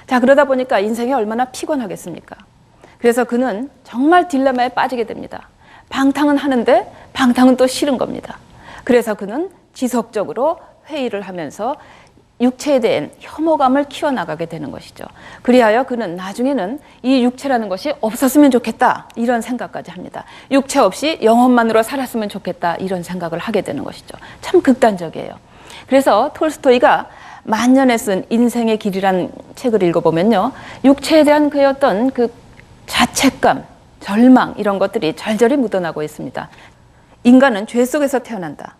자, 그러다 보니까 인생이 얼마나 피곤하겠습니까? 그래서 그는 정말 딜레마에 빠지게 됩니다. 방탕은 하는데 방탕은 또 싫은 겁니다. 그래서 그는 지속적으로 회의를 하면서 육체에 대한 혐오감을 키워나가게 되는 것이죠. 그리하여 그는 나중에는 이 육체라는 것이 없었으면 좋겠다 이런 생각까지 합니다. 육체 없이 영혼만으로 살았으면 좋겠다 이런 생각을 하게 되는 것이죠. 참 극단적이에요. 그래서 톨스토이가 만년에 쓴 인생의 길이라는 책을 읽어보면요, 육체에 대한 그의 어떤 그 자책감, 절망 이런 것들이 절절히 묻어나고 있습니다. 인간은 죄 속에서 태어난다.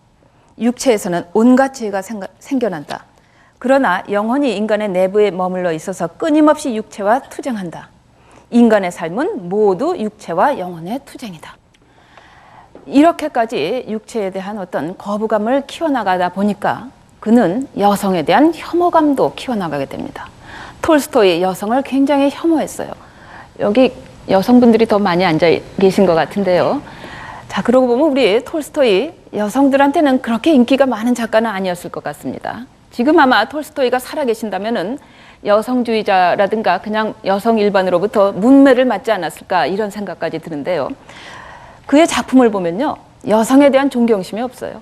육체에서는 온갖 죄가 생겨난다. 그러나 영혼이 인간의 내부에 머물러 있어서 끊임없이 육체와 투쟁한다. 인간의 삶은 모두 육체와 영혼의 투쟁이다. 이렇게까지 육체에 대한 어떤 거부감을 키워나가다 보니까 그는 여성에 대한 혐오감도 키워나가게 됩니다. 톨스토이 여성을 굉장히 혐오했어요. 여기 여성분들이 더 많이 앉아 계신 것 같은데요. 자, 그러고 보면 우리 톨스토이 여성들한테는 그렇게 인기가 많은 작가는 아니었을 것 같습니다. 지금 아마 톨스토이가 살아계신다면은 여성주의자라든가 그냥 여성 일반으로부터 문매를 맞지 않았을까 이런 생각까지 드는데요. 그의 작품을 보면요, 여성에 대한 존경심이 없어요.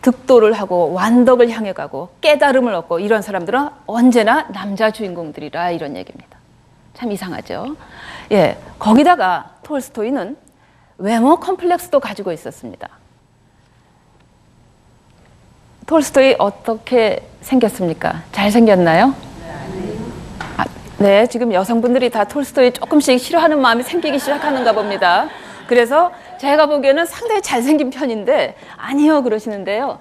득도를 하고 완덕을 향해 가고 깨달음을 얻고 이런 사람들은 언제나 남자 주인공들이라 이런 얘기입니다. 참 이상하죠. 예, 거기다가 톨스토이는 외모 컴플렉스도 가지고 있었습니다. 톨스토이 어떻게 생겼습니까? 잘생겼나요? 네, 지금 여성분들이 다 톨스토이 조금씩 싫어하는 마음이 생기기 시작하는가 봅니다. 그래서 제가 보기에는 상당히 잘생긴 편인데 아니요 그러시는데요.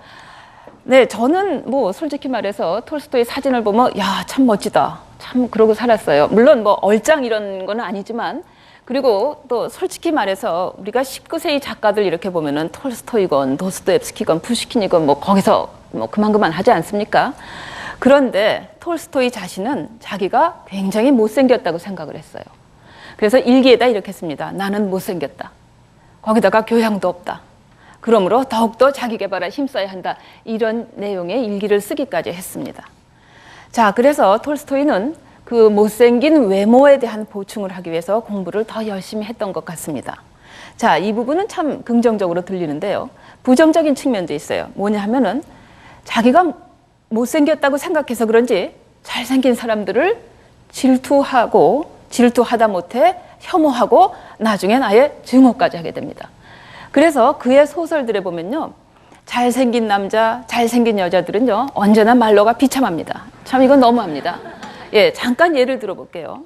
네, 저는 뭐 솔직히 말해서 톨스토이 사진을 보면 야, 참 멋지다. 참 그러고 살았어요. 물론 뭐 얼짱 이런 거는 아니지만, 그리고 또 솔직히 말해서 우리가 19세기 작가들 이렇게 보면은 톨스토이건 도스토옙스키건 푸시킨이건 뭐 거기서 뭐 그만 하지 않습니까? 그런데 톨스토이 자신은 자기가 굉장히 못생겼다고 생각을 했어요. 그래서 일기에다 이렇게 씁니다. 나는 못생겼다. 거기다가 교양도 없다. 그러므로 더욱더 자기 개발에 힘써야 한다. 이런 내용의 일기를 쓰기까지 했습니다. 자, 그래서 톨스토이는 그 못생긴 외모에 대한 보충을 하기 위해서 공부를 더 열심히 했던 것 같습니다. 자, 이 부분은 참 긍정적으로 들리는데요. 부정적인 측면도 있어요. 뭐냐 하면은 자기가 못생겼다고 생각해서 그런지 잘생긴 사람들을 질투하다 못해 혐오하고 나중엔 아예 증오까지 하게 됩니다. 그래서 그의 소설들에 보면요, 잘생긴 남자, 잘생긴 여자들은요 언제나 말로가 비참합니다. 참 이건 너무합니다. 예, 잠깐 예를 들어볼게요.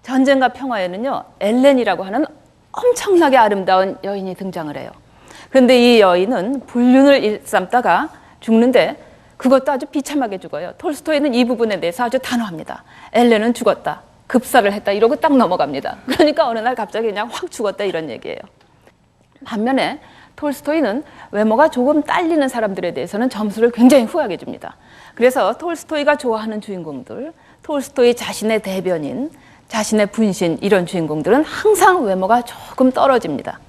전쟁과 평화에는요, 엘렌이라고 하는 엄청나게 아름다운 여인이 등장을 해요. 그런데 이 여인은 불륜을 일삼다가 죽는데 그것도 아주 비참하게 죽어요. 톨스토이는 이 부분에 대해서 아주 단호합니다. 엘렌은 죽었다. 급사를 했다. 이러고 딱 넘어갑니다. 그러니까 어느 날 갑자기 그냥 확 죽었다 이런 얘기예요. 반면에 톨스토이는 외모가 조금 딸리는 사람들에 대해서는 점수를 굉장히 후하게 줍니다. 그래서 톨스토이가 좋아하는 주인공들, 톨스토이 자신의 대변인, 자신의 분신 이런 주인공들은 항상 외모가 조금 떨어집니다.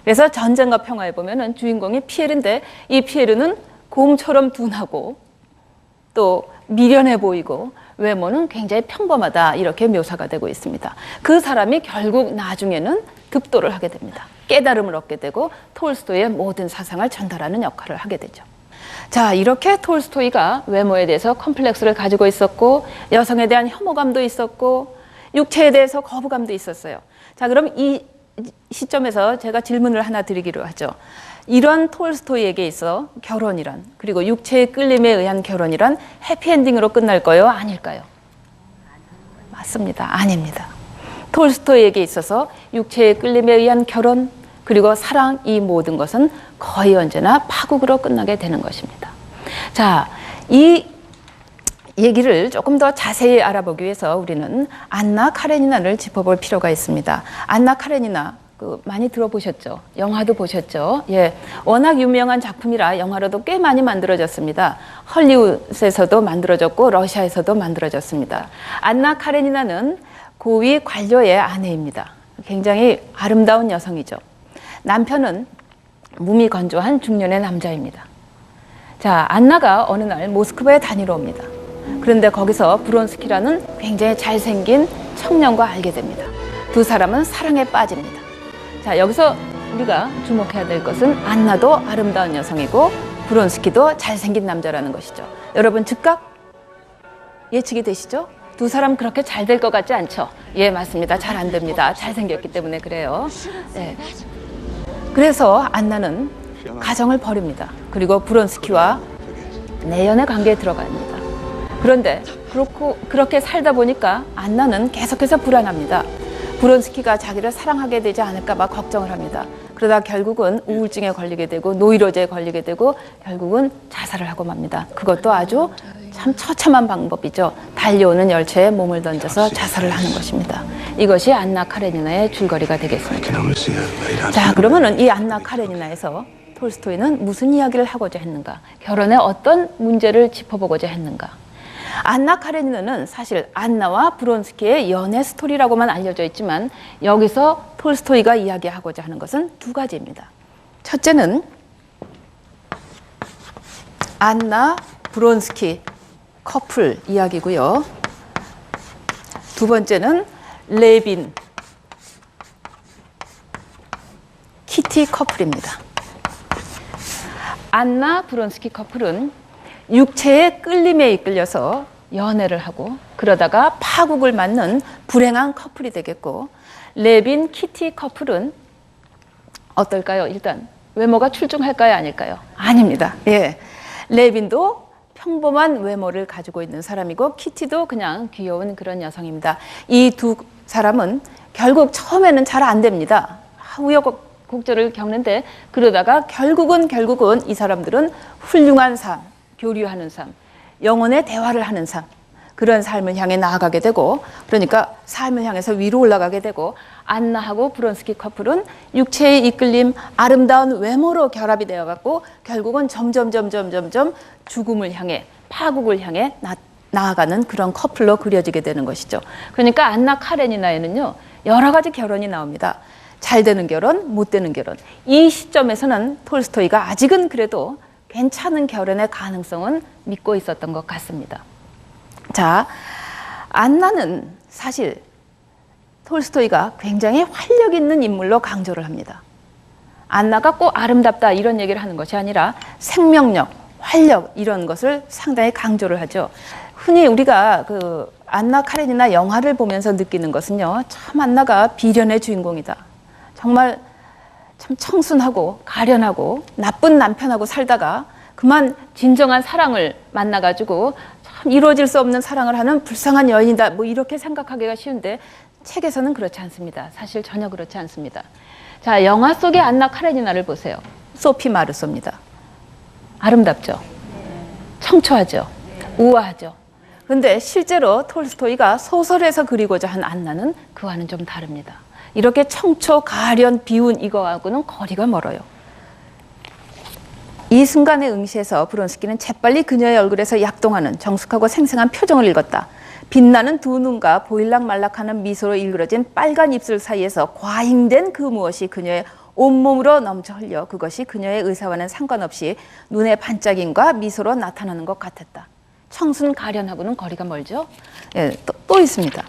그래서 전쟁과 평화에 보면은 주인공이 피에르인데 이 피에르는 곰처럼 둔하고 또 미련해 보이고 외모는 굉장히 평범하다 이렇게 묘사가 되고 있습니다. 그 사람이 결국 나중에는 득도를 하게 됩니다. 깨달음을 얻게 되고 톨스토이의 모든 사상을 전달하는 역할을 하게 되죠. 자, 이렇게 톨스토이가 외모에 대해서 컴플렉스를 가지고 있었고 여성에 대한 혐오감도 있었고 육체에 대해서 거부감도 있었어요. 자, 그럼 이 시점에서 제가 질문을 하나 드리기로 하죠. 이런 톨스토이에게 있어 결혼이란, 그리고 육체의 끌림에 의한 결혼이란 해피엔딩으로 끝날까요? 아닐까요? 맞습니다. 아닙니다. 톨스토이에게 있어서 육체의 끌림에 의한 결혼, 그리고 사랑, 이 모든 것은 거의 언제나 파국으로 끝나게 되는 것입니다. 자, 이 얘기를 조금 더 자세히 알아보기 위해서 우리는 안나 카레니나를 짚어볼 필요가 있습니다. 안나 카레니나 많이 들어보셨죠? 영화도 보셨죠? 예, 워낙 유명한 작품이라 영화로도 꽤 많이 만들어졌습니다. 헐리우드에서도 만들어졌고 러시아에서도 만들어졌습니다. 안나 카레니나는 고위 관료의 아내입니다. 굉장히 아름다운 여성이죠. 남편은 몸이 건조한 중년의 남자입니다. 자, 안나가 어느 날 모스크바에 다니러 옵니다. 그런데 거기서 브론스키라는 굉장히 잘생긴 청년과 알게 됩니다. 두 사람은 사랑에 빠집니다. 자, 여기서 우리가 주목해야 될 것은 안나도 아름다운 여성이고 브론스키도 잘생긴 남자라는 것이죠. 여러분 즉각 예측이 되시죠? 두 사람 그렇게 잘 될 것 같지 않죠? 예, 맞습니다. 잘 안 됩니다. 잘생겼기 때문에 그래요. 네. 그래서 안나는 가정을 버립니다. 그리고 브론스키와 내연의 관계에 들어갑니다. 그런데 그렇게 살다 보니까 안나는 계속해서 불안합니다. 브론스키가 자기를 사랑하게 되지 않을까 봐 걱정을 합니다. 그러다 결국은 우울증에 걸리게 되고 노이로제에 걸리게 되고 결국은 자살을 하고 맙니다. 그것도 아주 참 처참한 방법이죠. 달려오는 열차에 몸을 던져서 자살을 하는 것입니다. 이것이 안나 카레니나의 줄거리가 되겠습니다. 자, 그러면은 이 안나 카레니나에서 톨스토이는 무슨 이야기를 하고자 했는가? 결혼에 어떤 문제를 짚어보고자 했는가? 안나 카레니나는 사실 안나와 브론스키의 연애 스토리라고만 알려져 있지만 여기서 톨스토이가 이야기하고자 하는 것은 두 가지입니다. 첫째는 안나, 브론스키 커플 이야기고요. 두 번째는 레빈, 키티 커플입니다. 안나, 브론스키 커플은 육체의 끌림에 이끌려서 연애를 하고 그러다가 파국을 맞는 불행한 커플이 되겠고, 레빈, 키티 커플은 어떨까요? 일단 외모가 출중할까요? 아닐까요? 아닙니다. 예, 레빈도 평범한 외모를 가지고 있는 사람이고 키티도 그냥 귀여운 그런 여성입니다. 이 두 사람은 결국 처음에는 잘 안 됩니다. 우여곡절을 겪는데 그러다가 결국은 이 사람들은 훌륭한 삶, 교류하는 삶, 영혼의 대화를 하는 삶, 그런 삶을 향해 나아가게 되고, 그러니까 삶을 향해서 위로 올라가게 되고, 안나하고 브론스키 커플은 육체의 이끌림, 아름다운 외모로 결합이 되어갖고 결국은 점점 죽음을 향해, 파국을 향해 나아가는 그런 커플로 그려지게 되는 것이죠. 그러니까 안나 카레니나에는요 여러 가지 결혼이 나옵니다. 잘 되는 결혼, 못 되는 결혼. 이 시점에서는 톨스토이가 아직은 그래도 괜찮은 결혼의 가능성은 믿고 있었던 것 같습니다. 자, 안나는 사실 톨스토이가 굉장히 활력 있는 인물로 강조를 합니다. 안나가 꼭 아름답다 이런 얘기를 하는 것이 아니라 생명력, 활력 이런 것을 상당히 강조를 하죠. 흔히 우리가 그 안나 카레니나 영화를 보면서 느끼는 것은요, 참 안나가 비련의 주인공이다. 정말 참 청순하고 가련하고 나쁜 남편하고 살다가 그만 진정한 사랑을 만나가지고 참 이루어질 수 없는 사랑을 하는 불쌍한 여인이다. 뭐 이렇게 생각하기가 쉬운데 책에서는 그렇지 않습니다. 사실 전혀 그렇지 않습니다. 자, 영화 속의 안나 카레니나를 보세요. 소피 마르소입니다. 아름답죠? 청초하죠? 우아하죠? 그런데 실제로 톨스토이가 소설에서 그리고자 한 안나는 그와는 좀 다릅니다. 이렇게 청초, 가련, 비운 이거하고는 거리가 멀어요. 이 순간에 응시해서 브론스키는 재빨리 그녀의 얼굴에서 약동하는 정숙하고 생생한 표정을 읽었다. 빛나는 두 눈과 보일락말락하는 미소로 일그러진 빨간 입술 사이에서 과잉된 그 무엇이 그녀의 온몸으로 넘쳐 흘려 그것이 그녀의 의사와는 상관없이 눈의 반짝임과 미소로 나타나는 것 같았다. 청순 가련하고는 거리가 멀죠? 예, 또 있습니다.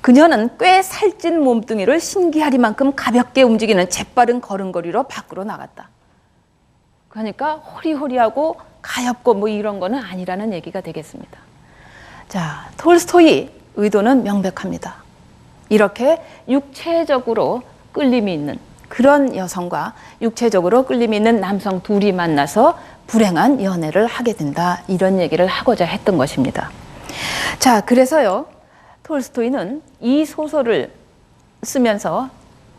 그녀는 꽤 살찐 몸뚱이를 신기하리만큼 가볍게 움직이는 재빠른 걸음걸이로 밖으로 나갔다. 그러니까 호리호리하고 가엽고 뭐 이런 거는 아니라는 얘기가 되겠습니다. 자, 톨스토이 의도는 명백합니다. 이렇게 육체적으로 끌림이 있는 그런 여성과 육체적으로 끌림이 있는 남성 둘이 만나서 불행한 연애를 하게 된다. 이런 얘기를 하고자 했던 것입니다. 자, 그래서요, 톨스토이는 이 소설을 쓰면서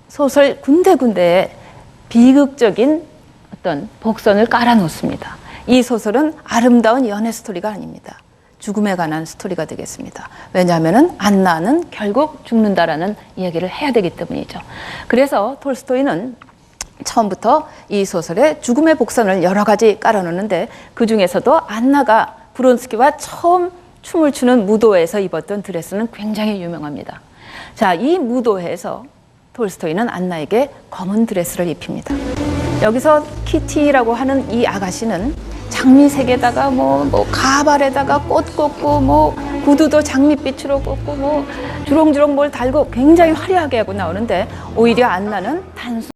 소설 군데군데에 비극적인 어떤 복선을 깔아놓습니다. 이 소설은 아름다운 연애 스토리가 아닙니다. 죽음에 관한 스토리가 되겠습니다. 왜냐하면 안나는 결국 죽는다라는 이야기를 해야 되기 때문이죠. 그래서 톨스토이는 처음부터 이 소설에 죽음의 복선을 여러 가지 깔아놓는데 그 중에서도 안나가 브론스키와 처음 춤을 추는 무도회에서 입었던 드레스는 굉장히 유명합니다. 자, 이 무도회에서 톨스토이는 안나에게 검은 드레스를 입힙니다. 여기서 키티라고 하는 이 아가씨는 장미색에다가 뭐 가발에다가 꽃 꽂고 뭐 구두도 장밋빛으로 꽂고 뭐 주렁주렁 뭘 달고 굉장히 화려하게 하고 나오는데 오히려 안나는 단순